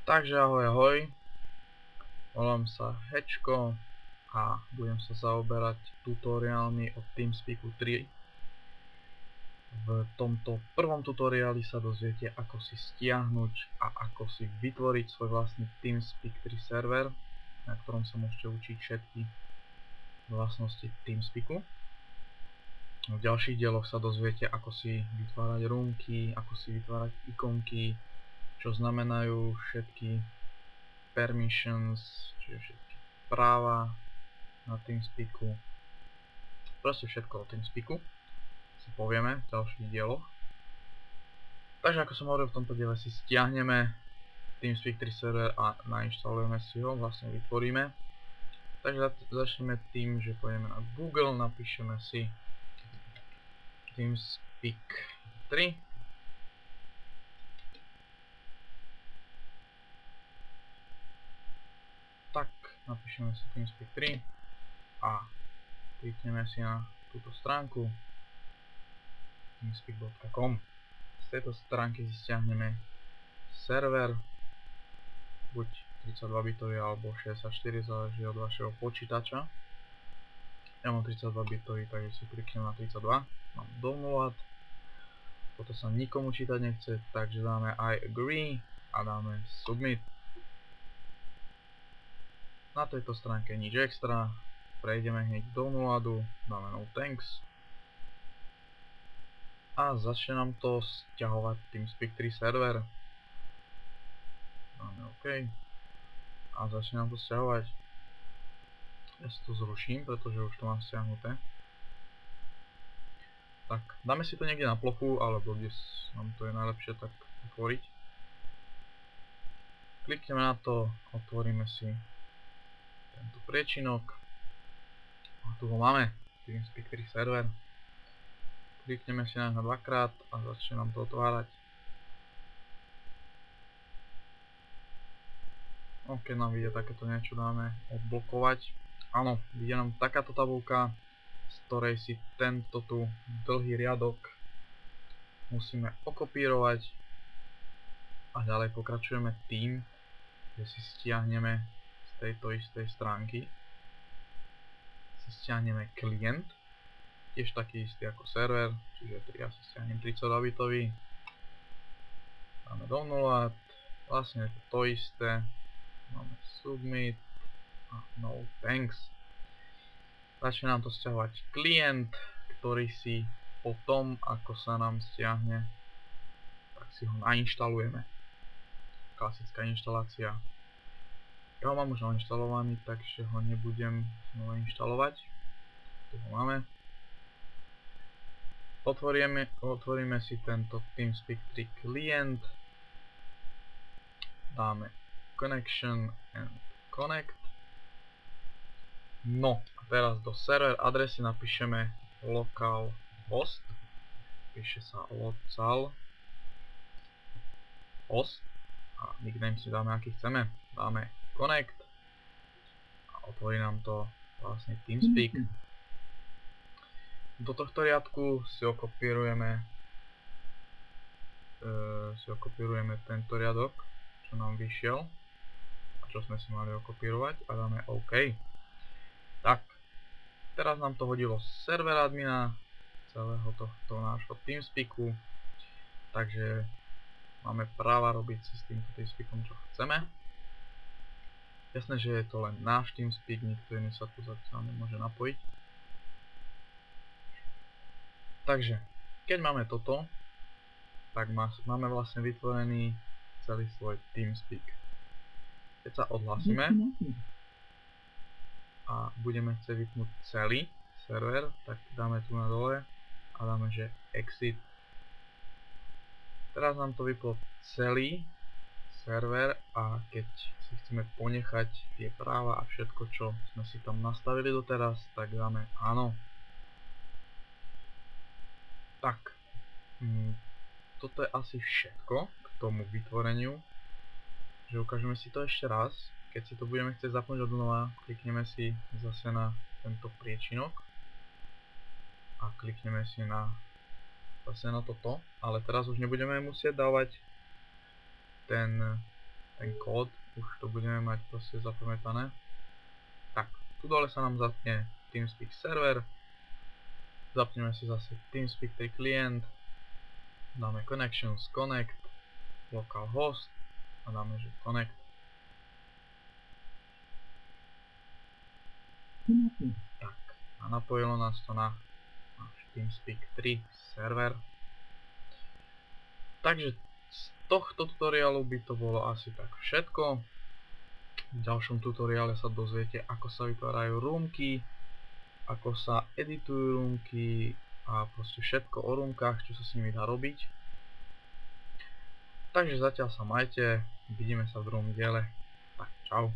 Takže ahoj, volám sa Hečko a budem sa zaoberať tutoriálmi od TeamSpeaku 3. V tomto prvom tutoriáli sa dozviete, ako si stiahnuť a ako si vytvoriť svoj vlastný TeamSpeak 3 server, na ktorom sa môžete učiť všetky vlastnosti TeamSpeaku. V ďalších dieloch sa dozviete, ako si vytvárať roomky, ako si vytvárať ikonky, čo znamenajú všetky permissions, čiže všetky práva na TeamSpeaku. Proste všetko o TeamSpeaku si povieme v ďalších dieloch. Takže ako som hovoril, v tomto diele si stiahneme TeamSpeak 3 server a nainštalujeme si ho, vlastne vytvoríme. Takže začneme tým, že pôjdeme na Google, napíšeme si TeamSpeak 3. Tak, napíšeme si TeamSpeak 3 a klikneme si na túto stránku teamspeak.com. Z tejto stránky si stiahneme server, buď 32 bitový alebo 64, záleží od vašeho počítača. Ja mám 32 bitový, takže si kliknem na 32, mám download. Toto sa nikomu čítať nechce, takže dáme I agree a dáme submit. Na tejto stránke nič extra, prejdeme hneď k downloadu, dáme no thanks. A začne nám to stiahovať TeamSpeak 3 server. Dáme OK. A začne nám to stiahovať. Ja si to zruším, pretože už to mám stiahnuté. Tak, dáme si to niekde na plochu, alebo kde nám to je najlepšie tak otvoriť. Klikneme na to, otvoríme si tento priečinok. A tu ho máme, TeamSpeak 3 server. Klikneme si na ňo dvakrát a začne nám to otvárať. Keď nám vyjde takéto niečo, dáme odblokovať. Áno, vyjde nám takáto tabuľka, z ktorej si tento tu dlhý riadok musíme okopírovať a ďalej pokračujeme tým, že si stiahneme z tejto istej stránky stiahneme klient, tiež taký istý ako server, čiže ja si stiahnem 32 bitový, dáme download, vlastne to isté, máme submit a no thanks. Začne nám to stiahovať klient, ktorý si potom, ako sa nám stiahne, tak si ho nainštalujeme. Klasická inštalácia. Ja ho mám už nainštalovaný, takže ho nebudem znova inštalovať. Tu ho máme. Otvoríme si tento TeamSpeak 3 klient. Dáme connection and connect. No a teraz do server adresy napíšeme localhost. Píše sa local host a nickname si dáme aký chceme. Dáme connect a otvorí nám to vlastne TeamSpeak. Do tohto riadku si okopírujeme tento riadok, čo nám vyšiel a čo sme si mali okopírovať a dáme OK. Tak, teraz nám to hodilo z server admina celého tohto nášho TeamSpeaku, takže máme práva robiť si s týmto TeamSpeakom čo chceme. Jasné, že je to len náš TeamSpeak, nikto iný sa tu zatiaľ nemôže napojiť. Takže, keď máme toto, tak máme vlastne vytvorený celý svoj TeamSpeak. Keď sa odhlásime a budeme chcieť vypnúť celý server, tak dáme tu na dole a dáme, že exit. Teraz nám to vyplo celý server a keď si chceme ponechať tie práva a všetko, čo sme si tam nastavili doteraz, tak dáme áno. Tak, toto je asi všetko k tomu vytvoreniu, že ukážeme si to ešte raz. Keď si to budeme chcieť zapnúť od znova, klikneme si zase na tento priečinok a klikneme si zase na toto, ale teraz už nebudeme musieť dávať ten ten kód, už to budeme mať proste zapamätané. Tak, tu dole sa nám zapne TeamSpeak server, zapneme si zase TeamSpeak 3 klient, dáme connections, connect, localhost a dáme, že connect. Tak, a napojilo nás to na náš TeamSpeak 3 server. Takže z tohto tutoriálu by to bolo asi tak všetko. V ďalšom tutoriále sa dozviete, ako sa vytvárajú roomky, ako sa editujú roomky a proste všetko o roomkách, čo sa s nimi dá robiť. Takže zatiaľ sa majte, vidíme sa v druhom diele. Tak, čau.